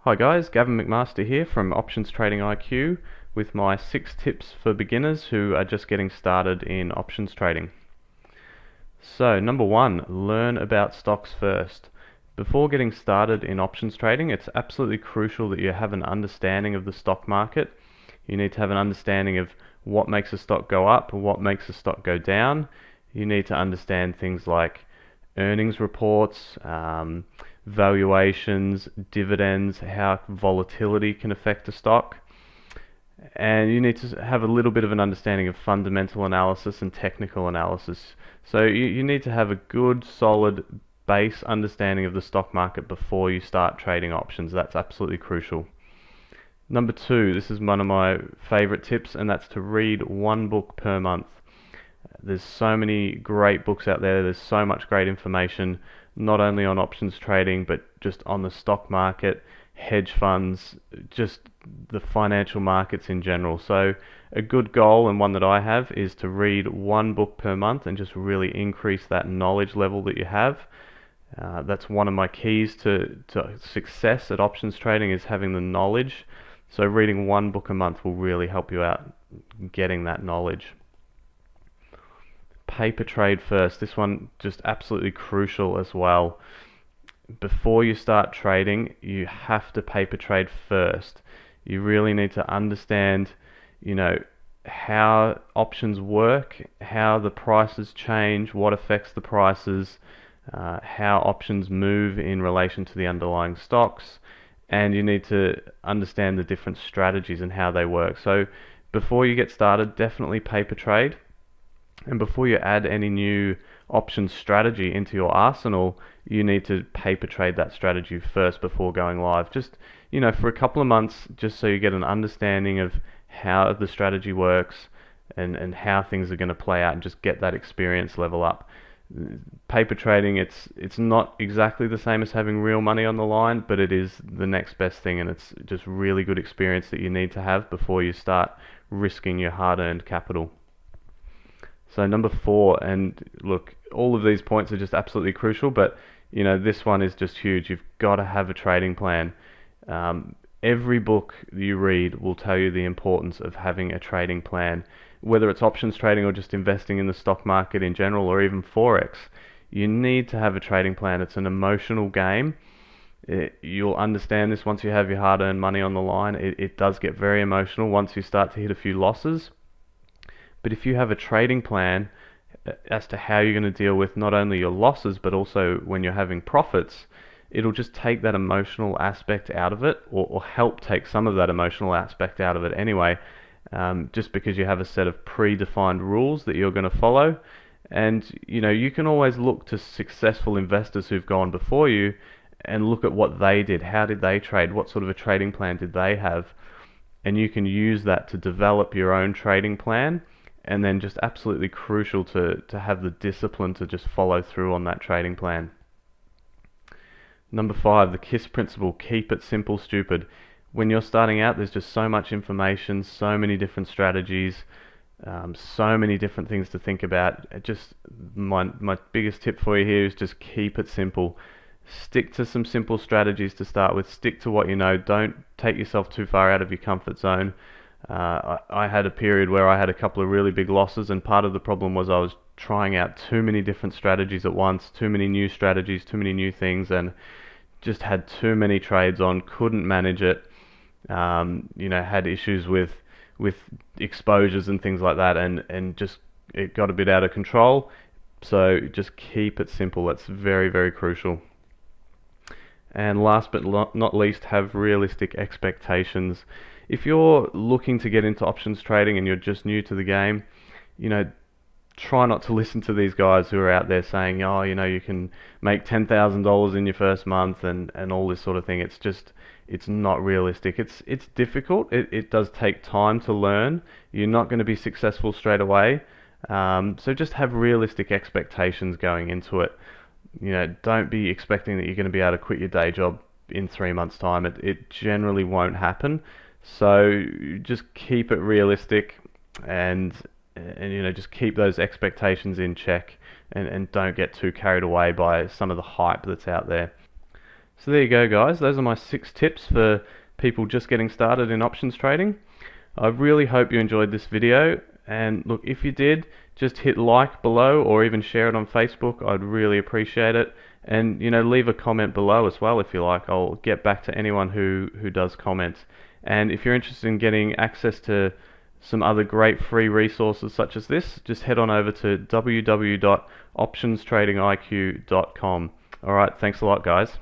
Hi guys, Gavin McMaster here from Options Trading IQ with my 6 tips for beginners who are just getting started in options trading. So number 1, learn about stocks first. Before getting started in options trading, it's absolutely crucial that you have an understanding of the stock market. You need to have an understanding of what makes a stock go up and what makes a stock go down. You need to understand things like earnings reports, valuations, dividends, how volatility can affect a stock. And you need to have a little bit of an understanding of fundamental analysis and technical analysis. So you need to have a good, solid base understanding of the stock market before you start trading options. That's absolutely crucial. Number 2, this is one of my favorite tips, and that's to read one book per month. There's so many great books out there. There's so much great information, not only on options trading, but just on the stock market, hedge funds, just the financial markets in general. So a good goal, and one that I have, is to read one book per month and just really increase that knowledge level that you have. That's one of my keys to success at options trading, is having the knowledge. So reading one book a month will really help you out getting that knowledge. Paper trade first. This one just absolutely crucial as well. Before you start trading, you have to paper trade first. You really need to understand, how options work, how the prices change, what affects the prices, how options move in relation to the underlying stocks, and you need to understand the different strategies and how they work. So before you get started, definitely paper trade. And before you add any new options strategy into your arsenal, you need to paper trade that strategy first before going live. Just, for a couple of months, just so you get an understanding of how the strategy works and how things are going to play out, and just get that experience level up. Paper trading, it's not exactly the same as having real money on the line, but it is the next best thing, and it's just really good experience that you need to have before you start risking your hard-earned capital. So number 4, and look, all of these points are just absolutely crucial, but this one is just huge. You've got to have a trading plan. Every book you read will tell you the importance of having a trading plan, whether it's options trading or just investing in the stock market in general, or even Forex. You need to have a trading plan. It's an emotional game. You'll understand this once you have your hard-earned money on the line. It does get very emotional once you start to hit a few losses. But if you have a trading plan as to how you're going to deal with not only your losses, but also when you're having profits, it'll just take that emotional aspect out of it, or help take some of that emotional aspect out of it anyway, just because you have a set of predefined rules that you're going to follow. And you can always look to successful investors who've gone before you and look at what they did. How did they trade? What sort of a trading plan did they have? And you can use that to develop your own trading plan. And then just absolutely crucial to have the discipline to just follow through on that trading plan. Number 5, the KISS principle: keep it simple, stupid. When you're starting out, there's just so much information, so many different strategies, so many different things to think about. Just my biggest tip for you here is just keep it simple. Stick to some simple strategies to start with. Stick to what you know. Don't take yourself too far out of your comfort zone. I had a period where I had a couple of really big losses, and part of the problem was I was trying out too many different strategies at once, too many new strategies, too many new things, and just had too many trades on, couldn't manage it. Had issues with exposures and things like that, and just it got a bit out of control. So just keep it simple. That's very, very crucial. And last but not least, have realistic expectations. If you're looking to get into options trading and you're just new to the game, try not to listen to these guys who are out there saying, oh, you can make $10,000 in your first month and all this sort of thing. It's not realistic. It's difficult. It does take time to learn. You're not going to be successful straight away. So just have realistic expectations going into it. Don't be expecting that you're going to be able to quit your day job in 3 months' time. It generally won't happen. So just keep it realistic, and just keep those expectations in check, and don't get too carried away by some of the hype that's out there. So there you go, guys. Those are my 6 tips for people just getting started in options trading. I really hope you enjoyed this video, and look, if you did, just hit like below or even share it on Facebook. I'd really appreciate it. And leave a comment below as well if you like. I'll get back to anyone who does comment. And if you're interested in getting access to some other great free resources such as this, just head on over to www.optionstradingiq.com. Alright, thanks a lot, guys.